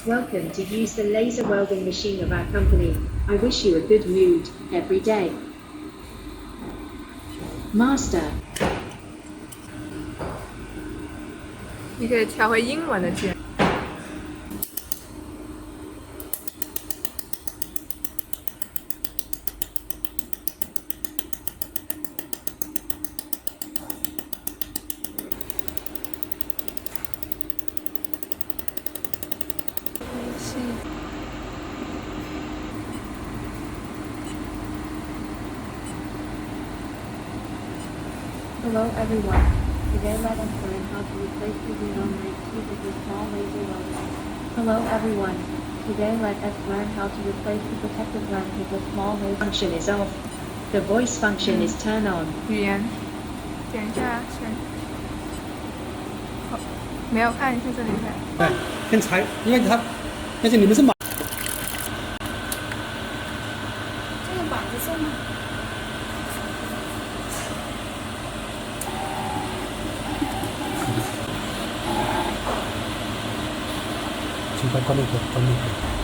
Welcome to use the laser welding machine of our company. I wish you a good mood every day. Master. 你可以调回英文的键。Hello everyone. Today let us learn how to replace the Xenon light tube with a small laser welder. Hello everyone. Today let us learn how to replace the protective lens with a small laser. Function is off. The voice function is turn on. 语言，点一下选。好，没有看一下这里看。对，跟材，因为它，而且你们是买。这个板子送吗？请关那个，关那个。